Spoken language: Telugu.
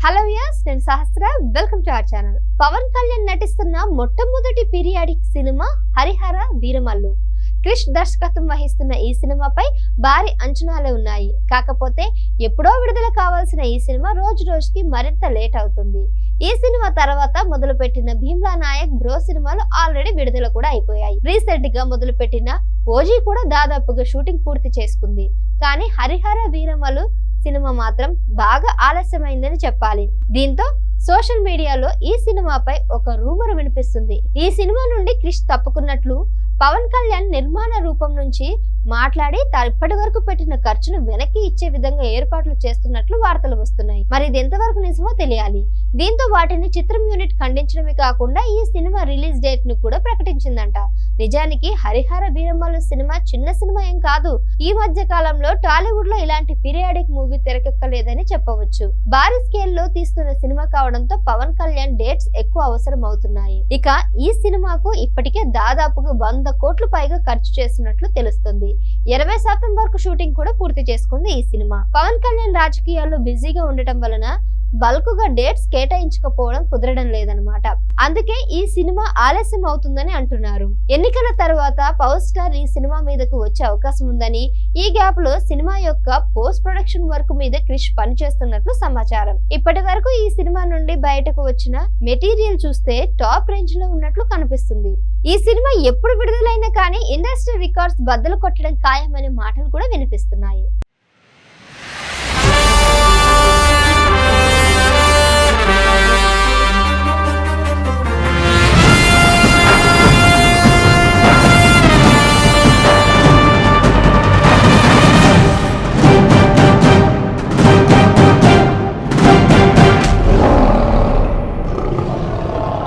హలో వ్యూయర్స్, నేను Sahasra. Welcome to our channel. Pawan Kalyan నటిస్తున్న మొట్టమొదటి పీరియాడిక్ సినిమా హరిహర వీరమల్లు. క్రిష్ దర్శకత్వం వహిస్తున్న ఈ సినిమాపై భారీ అంచనాలే ఉన్నాయి. కాకపోతే ఎప్పుడో విడుదల కావాల్సిన ఈ సినిమా రోజు రోజుకి మరింత లేట్ అవుతుంది. ఈ సినిమా తర్వాత మొదలుపెట్టిన భీమ్లా నాయక్, బ్రో సినిమాలు ఆల్రెడీ విడుదల కూడా అయిపోయాయి. రీసెంట్ గా మొదలుపెట్టిన ఓజీ కూడా దాదాపుగా షూటింగ్ పూర్తి చేసుకుంది. కానీ హరిహర వీరమల్లు సినిమా మాత్రం బాగా ఆలస్యమైందని చెప్పాలి. దీంతో సోషల్ మీడియాలో ఈ సినిమాపై ఒక రూమర్ వినిపిస్తుంది. ఈ సినిమా నుండి క్రిష్ తప్పుకున్నట్లు పవన్ కళ్యాణ్ నిర్మాణ రూపం నుంచి మాట్లాడి ఇప్పటి వరకు పెట్టిన ఖర్చును వెనక్కి ఇచ్చే విధంగా ఏర్పాట్లు చేస్తున్నట్లు వార్తలు వస్తున్నాయి. మరి ఇది ఎంతవరకు నిజమో తెలియాలి. దీంతో వాటిని చిత్రం యూనిట్ ఖండించడమే కాకుండా ఈ సినిమా రిలీజ్ డేట్ ను కూడా ప్రకటించిందంట. నిజానికి హరిహర వీరమల్లు సినిమా చిన్న సినిమా ఏం కాదు. ఈ మధ్య కాలంలో టాలీవుడ్ లో ఇలాంటి పీరియాడిక్ మూవీ తెరకెక్కలేదని చెప్పవచ్చు. భారీ స్కేల్ లో తీస్తున్న సినిమా కావడంతో పవన్ కళ్యాణ్ డేట్స్ ఎక్కువ అవసరం అవుతున్నాయి. ఇక ఈ సినిమాకు ఇప్పటికే దాదాపుగా 100 కోట్లు పైగా ఖర్చు చేసినట్లు తెలుస్తుంది. 20% వరకు షూటింగ్ కూడా పూర్తి చేసుకుంది ఈ సినిమా. పవన్ కళ్యాణ్ రాజకీయాల్లో బిజీగా ఉండటం వలన బల్క్ గా డేట్స్ కేటాయించకపోవడం కుదరడం లేదనమాట. అందుకే ఈ సినిమా ఆలస్యం అవుతుందని అంటున్నారు. ఎన్నికల తర్వాత పవర్ స్టార్ ఈ సినిమా మీదకు వచ్చే అవకాశం ఉందని, ఈ గ్యాప్ లో సినిమా యొక్క పోస్ట్ ప్రొడక్షన్ వర్క్ మీద క్రిష్ పనిచేస్తున్నట్లు సమాచారం. ఇప్పటి వరకు ఈ సినిమా నుండి బయటకు వచ్చిన మెటీరియల్ చూస్తే టాప్ రేంజ్ లో ఉన్నట్లు కనిపిస్తుంది. ఈ సినిమా ఎప్పుడు విడుదలైనా కానీ ఇండస్ట్రీ రికార్డ్స్ బద్దలు కొట్టడం ఖాయమనే మాటలు కూడా వినిపిస్తున్నాయి.